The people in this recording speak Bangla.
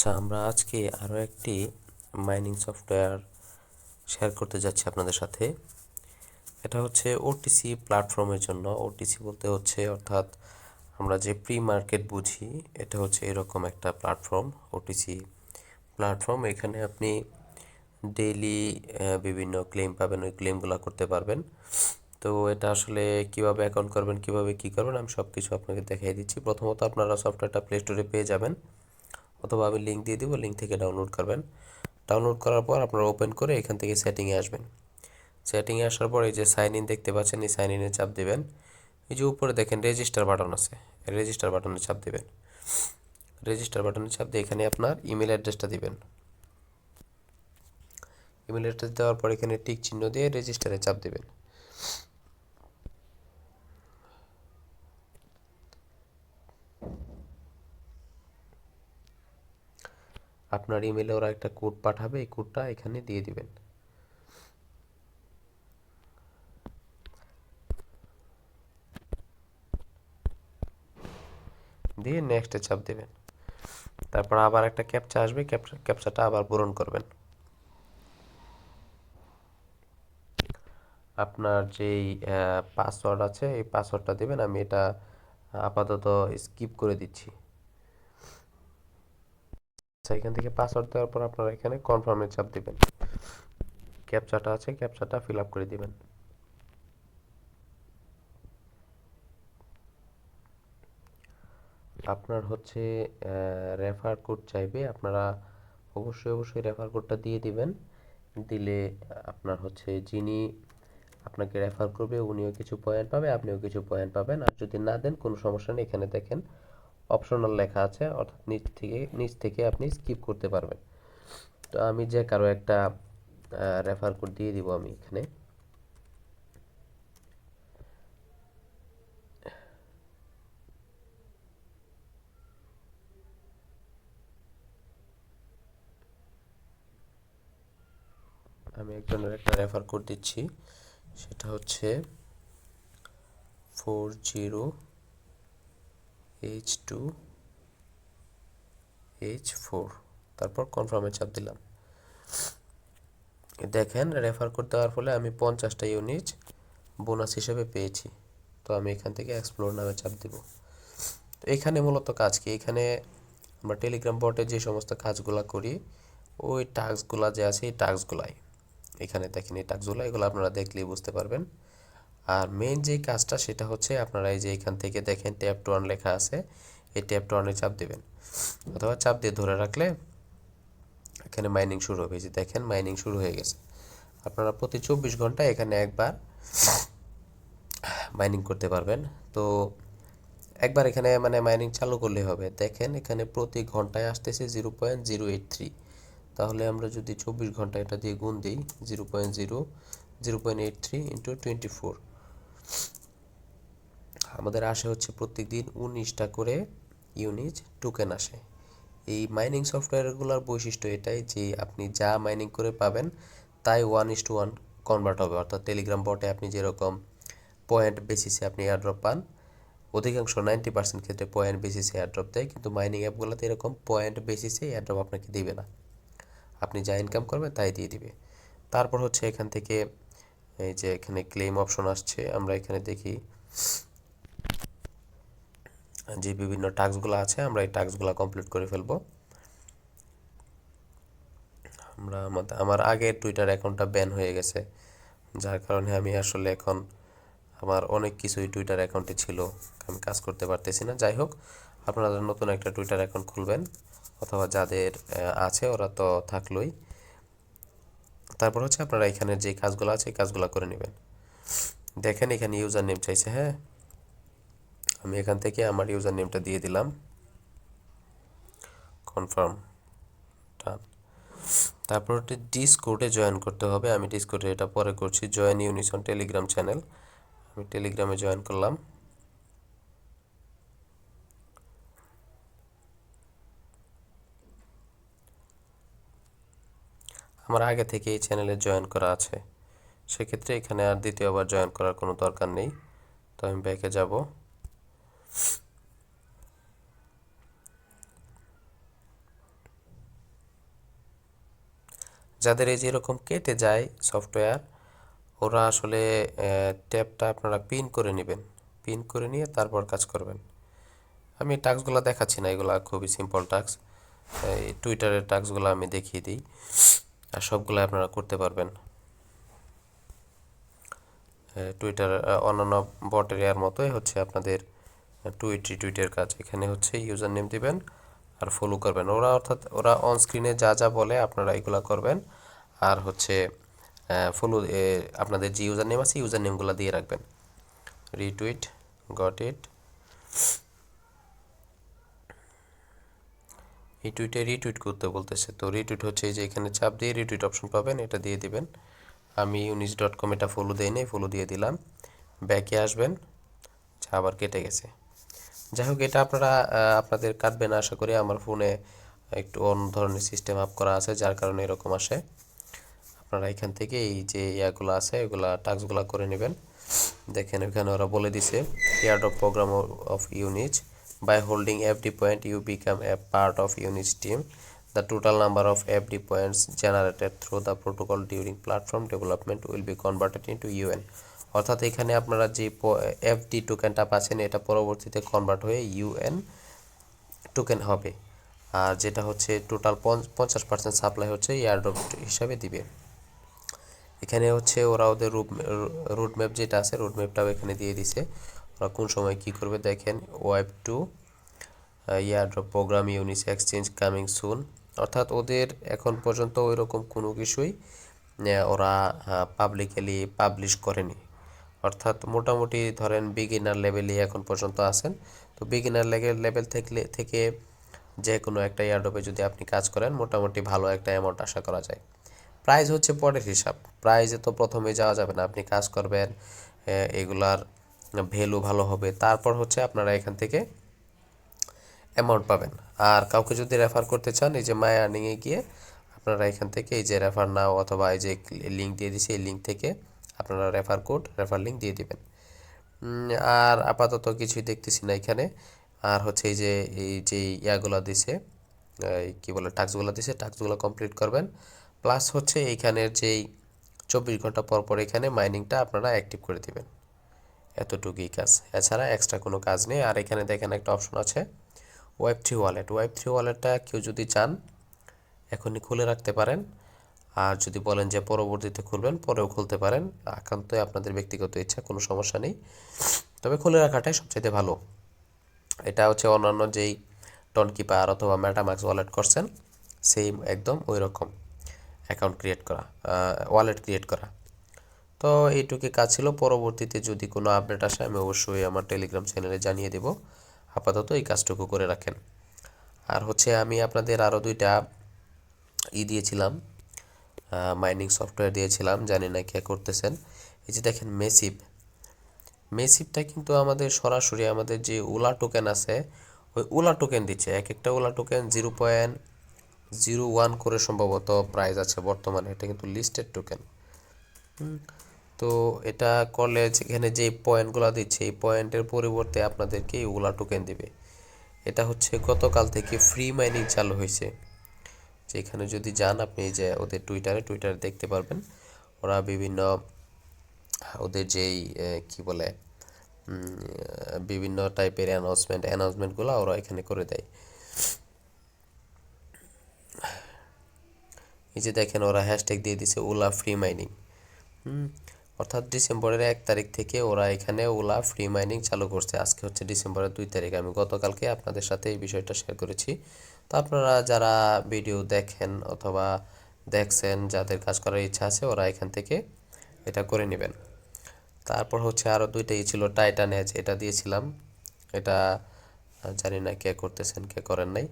আচ্ছা, আমরা আজকে আরও একটি মাইনিং সফটওয়্যার শেয়ার করতে যাচ্ছি আপনাদের সাথে। এটা হচ্ছে ওটিসি প্ল্যাটফর্মের জন্য। ওটিসি বলতে হচ্ছে অর্থাৎ আমরা যে প্রি মার্কেট বুঝি, এটা হচ্ছে এরকম একটা প্ল্যাটফর্ম, ওটিসি প্ল্যাটফর্ম। এখানে আপনি ডেইলি বিভিন্ন ক্লেম পাবেন, ওই ক্লেমগুলো করতে পারবেন। তো এটা আসলে কিভাবে অ্যাকাউন্ট করবেন, কিভাবে কি করবেন, আমি সব কিছু আপনাকে দেখিয়ে দিচ্ছি। প্রথমত আপনারা সফটওয়্যারটা প্লে স্টোরে পেয়ে যাবেন, অথবা আমি লিঙ্ক দিয়ে দিব, লিঙ্ক থেকে ডাউনলোড করবেন। ডাউনলোড করার পর আপনারা ওপেন করে এখান থেকে সেটিংয়ে আসবেন। সেটিংয়ে আসার পর এই যে সাইন ইন দেখতে পাচ্ছেন, এই সাইন ইনে চাপ দেবেন। এই যে উপরে দেখেন রেজিস্টার বাটন আছে, রেজিস্টার বাটনে চাপ দেবেন। রেজিস্টার বাটনে চাপ দিয়ে এখানে আপনার ইমেল অ্যাড্রেসটা দিবেন। ইমেল অ্যাড্রেস দেওয়ার পর এখানে টিক চিহ্ন দিয়ে রেজিস্টারে চাপ দেবেন। আপনার ইমেলে ওরা একটা কোড পাঠাবে, এই কোডটা এখানে দিয়ে দিবেন। দিয়ে নেক্সটে চাপ দেবেন। তারপর আবার একটা ক্যাপচা আসবে, ক্যাপচাটা আবার পূরণ করবেন। আপনার যেই পাসওয়ার্ড আছে এই পাসওয়ার্ডটা দেবেন। আমি এটা আপাতত স্কিপ করে দিচ্ছি। আচ্ছা, এখান থেকে পাসওয়ার্ড দেওয়ার পর আপনারা এখানে কনফার্মে চাপ দিবেন। ক্যাপচাটা আছে, ক্যাপচাটা ফিল আপ করে দিবেন। আপনার হচ্ছে রেফার কোড চাইবে, আপনারা অবশ্যই রেফার কোডটা দিয়ে দিবেন। দিলে আপনার হচ্ছে যিনি আপনাকে রেফার করবে উনিও কিছু পয়েন্ট পাবে, আপনিও কিছু পয়েন্ট পাবেন। আর যদি না দেন কোনো সমস্যা নেই, এখানে দেখেন অপশনাল লেখা আছে, অর্থাৎ নিচ থেকে আপনি স্কিপ করতে পারবেন। তো আমি যে কারো একটা রেফার কোড দিয়ে দিব আমি এখানে। আমি একজনের একটা রেফার কোড দিচ্ছি, সেটা হচ্ছে 40H2H4। তারপর কনফার্মে চাপ দিলাম। দেখেন রেফার কোড দেওয়ার ফলে আমি 50টা ইউনিট বোনাস হিসেবে পেয়েছি। তো আমি এখান থেকে এক্সপ্লোর নামে চাপ দিব। তো এখানে মূলত কাজ কি, এখানে আমরা টেলিগ্রাম বটে যে সমস্ত কাজগুলো করি, ওই টাস্কগুলো যে আছে এই টাস্কগুলাই এখানে দেখেন। এই টাস্কগুলো এগুলো আপনারা দেখলেই বুঝতে পারবেন। আর মেইন যেই কাজটা সেটা হচ্ছে আপনারা এই যে এখান থেকে দেখেন ট্যাপ টু আর্ন লেখা আছে, এই ট্যাপ টু আর্নে চাপ দেবেন, অথবা চাপ দিয়ে ধরে রাখলে এখানে মাইনিং শুরু হবে। যে দেখেন মাইনিং শুরু হয়ে গেছে। আপনারা প্রতি 24 ঘন্টায় এখানে একবার মাইনিং করতে পারবেন। তো একবার এখানে মানে মাইনিং চালু করলে হবে। দেখেন এখানে প্রতি ঘন্টায় আসতেছে 0.083। তাহলে আমরা যদি 24 ঘন্টা এটা দিয়ে গুণ দিই, 0.83 ইন্টু 24, আমাদের আসে হচ্ছে প্রত্যেক দিন 19টা করে ইউনিট টোকেন আসে। এই মাইনিং সফটওয়্যারগুলোর বৈশিষ্ট্য এটাই যে আপনি যা মাইনিং করে পাবেন তাই 1:1 কনভার্ট হবে। অর্থাৎ টেলিগ্রাম বটে আপনি যেরকম পয়েন্ট বেসিসে আপনি এয়ারড্রপ পান, অধিকাংশ 90% ক্ষেত্রে পয়েন্ট বেসিসে এয়ারড্রপ দেয়, কিন্তু মাইনিং অ্যাপগুলোতে এরকম পয়েন্ট বেসিসে এয়ারড্রপ আপনাকে দিবে না। আপনি যা ইনকাম করবেন তাই দিয়ে দিবে। তারপর হচ্ছে এখান থেকে এই যে এখানে ক্লেম অপশন আসছে, আমরা এখানে দেখি যে বিভিন্ন টাস্কগুলো আছে, আমরা এই টাস্কগুলো কমপ্লিট করে ফেলবো। আমার আগের টুইটার অ্যাকাউন্টটা ব্যান হয়ে গেছে, যার কারণে আমি আসলে এখন আমার অনেক কিছুই টুইটার অ্যাকাউন্টে ছিল, আমি কাজ করতে পারতেছি না। যাই হোক, আপনারা নতুন একটা টুইটার অ্যাকাউন্ট খুলবেন, অথবা যাদের আছে ওরা তো থাকলোই। তারপর হচ্ছে আপনারা এখানে যে কাজগুলো আছে এই কাজগুলো করে নেবেন। দেখেন এখানে ইউজার নেম চাইছে, হ্যাঁ, আমি এখান থেকে আমার ইউজার নেমটা দিয়ে দিলাম, কনফার্ম, ডান। তারপর হচ্ছে ডিসকোডে জয়েন করতে হবে। আমি ডিসকোডে এটা পরে করছি। জয়েন ইউনিসন টেলিগ্রাম চ্যানেল, আমি টেলিগ্রামে জয়েন করলাম। আমার আগে থেকে এই চ্যানেলে জয়েন করা আছে, সেক্ষেত্রে এখানে আর দ্বিতীয়বার জয়েন করার কোনো দরকার নেই। তো আমি ব্যাকে যাব। যাদের এই যে এরকম কেটে যায় সফটওয়্যার, ওরা আসলে ট্যাবটা আপনারা পিন করে নেবেন, পিন করে নিয়ে তারপর কাজ করবেন। আমি টাস্কগুলো দেখাচ্ছি না, এগুলা খুবই সিম্পল টাস্ক। এই টুইটারের টাস্কগুলো আমি দেখিয়ে দিই, আর সবগুলো আপনারা করতে পারবেন। টুইটার অন্যান্য বট এরিয়ার মতোই হচ্ছে আপনাদের টুইটের কাজ। এখানে হচ্ছে ইউজার নেম দিবেন আর ফলো করবেন। অর্থাৎ ওরা অন স্ক্রিনে যা যা বলে আপনারা এগুলা করবেন, আর হচ্ছে ফলো আপনাদের যে ইউজার নেম আছে ইউজার নেমগুলো দিয়ে রাখবেন। Retweet, got it. এই টুইটে রিটুইট করতে বলতেছে, তো রিটুইট হচ্ছে এই যে এখানে চাপ দিয়ে রিটুইট অপশন পাবেন, এটা দিয়ে দিবেন। আমি unis.com এটা ফলো দেই নাই, ফলো দিয়ে দিলাম। ব্যাকে আসবেন, আবার কেটে গেছে। যাই হোক, এটা আপনারা আপনাদের কাটবে না আশা করি। আমার ফোনে একটু অন্য ধরনের সিস্টেম আপ করা আছে, যার কারণে এরকম আসে। আপনারা এখান থেকে এই যে ইয়াগুলো আছে এগুলা টাস্কগুলো করে নেবেন। দেখেন এখানে ওরা বলে দিছে airdrop program of Unich, by holding FD point you become a part of Unich team. The total number of FD points generated through the protocol during platform development will be converted into UN. অর্থাৎ এখানে আপনারা যে এফডি টোকেনটা পাচ্ছেন এটা পরবর্তীতে কনভার্ট হয়ে ইউএন টোকেন হবে। আর যেটা হচ্ছে টোটাল 50% সাপ্লাই হচ্ছে এয়ারড্রপ হিসাবে দিবে। এখানে হচ্ছে ওরা ওদের রুট ম্যাপ যেটা আছে রুট ম্যাপটাও এখানে দিয়ে দিছে, ওরা কোন সময় কি করবে দেখেন। Web two airdrop program Unich exchange coming soon. অর্থাৎ ওদের এখন পর্যন্ত ওই রকম কোনো কিছুই ওরা পাবলিক্যালি পাবলিশ করেনি। অর্থাৎ মোটামুটি ধরেন বিগিনার লেভেলই এখন পর্যন্ত আছেন। তো বিগিনার লেভেল থেকে যে কোনো একটা এয়ারড্রপে যদি আপনি কাজ করেন মোটামুটি ভালো একটা অ্যামাউন্ট আশা করা যায়। প্রাইস হচ্ছে পরের হিসাব, প্রাইজে তো প্রথমে যাওয়া যাবে না। আপনি কাজ করবেন, এগুলার ভ্যালু ভালো হবে, তারপর হচ্ছে আপনারা এখান থেকে অ্যামাউন্ট পাবেন। আর কাউকে যদি রেফার করতে চান এই যে মাই আর্নিংয়ে গিয়ে আপনারা এখান থেকে এই যে রেফার নাও অথবা এই যে লিঙ্ক দিয়ে দিছি এই লিঙ্ক থেকে আপনারা রেফার লিঙ্ক দিয়ে দিবেন। আর আপাতত কিছুই দেখতেছি না এখানে। আর হচ্ছে এই যে ইয়াগুলো দিছে, কি বলে টাস্কগুলো দিছে, টাস্কগুলো কমপ্লিট করবেন। প্লাস হচ্ছে এইখানের যেই 24 ঘন্টা পর পর এখানে মাইনিংটা আপনারা অ্যাক্টিভ করে দিবেন। এতটুকুই কাজ, এছাড়া এক্সট্রা কোনো কাজ নেই। আর এখানে দেখেন একটা অপশন আছে ওয়েব3 ওয়ালেট। ওয়েব3 ওয়ালেটটা কেউ যদি চান এখনই খুলে রাখতে পারেন, আর যদি বলেন যে পরবর্তীতে খুলবেন পরেও খুলতে পারেন, একান্তই আপনাদের ব্যক্তিগত ইচ্ছা, কোনো সমস্যা নেই। তবে খুলে রাখাটাই সবচেয়ে ভালো। এটা হচ্ছে অন্যান্য যেই টনকিপার অথবা মেটামাক্স ওয়ালেট করছেন সেম একদম ওই রকম অ্যাকাউন্ট ক্রিয়েট করা, ওয়ালেট ক্রিয়েট করা। তো এইটুকুই কাজ ছিল। পরবর্তীতে যদি কোনো আপডেট আসে আমি অবশ্যই আমার টেলিগ্রাম চ্যানেলে জানিয়ে দেব। আপাতত এই কাজটুকু করে রাখেন। আর হচ্ছে আমি আপনাদের আরও দুইটা দিয়েছিলাম, মাইনিং সফটওয়্যার দিয়েছিলাম, জানি না কে করতেছেন। এই যে দেখেন মেসিভটা কিন্তু আমাদের সরাসরি আমাদের যে ওলা টোকেন আছে ওই ওলা টোকেন দিচ্ছে। এক একটা ওলা টোকেন 0.01 করে সম্ভবত প্রাইস আছে বর্তমানে। এটা কিন্তু লিস্টেড টোকেন। তো এটা করলে এখানে যে পয়েন্টগুলো দিচ্ছে এই পয়েন্টের পরিবর্তে আপনাদেরকে ওলা টোকেন দিবে। এটা হচ্ছে গতকাল থেকে ফ্রি মাইনিং চালু হয়েছে। যেখানে যদি যান আপনি এই যে ওদের টুইটারে দেখতে পারবেন ওরা বিভিন্ন ওদের যেই কি বলে বিভিন্ন টাইপের অ্যানাউন্সমেন্টগুলো ওরা এখানে করে দেয়। এই যে দেখেন ওরা হ্যাশট্যাগ দিয়ে দিছে ওলা ফ্রি মাইনিং। অর্থাৎ ডিসেম্বরের 1 তারিখ থেকে ওরা এখানে ওলা ফ্রি মাইনিং চালু করছে। আজকে হচ্ছে ডিসেম্বরের 2 তারিখ। আমি গতকালকে আপনাদের সাথে এই বিষয়টা শেয়ার করেছি। তো আপনারা যারা ভিডিও দেখেন অথবা দেখছেন, যাদের কাজ করার ইচ্ছা আছে ওরা এখান থেকে এটা করে নেবেন। তারপর হচ্ছে আরও দুইটাই ছিল টাইটান এজ, এটা দিয়েছিলাম। এটা জানি না কে করতেছেন কে করেন নাই।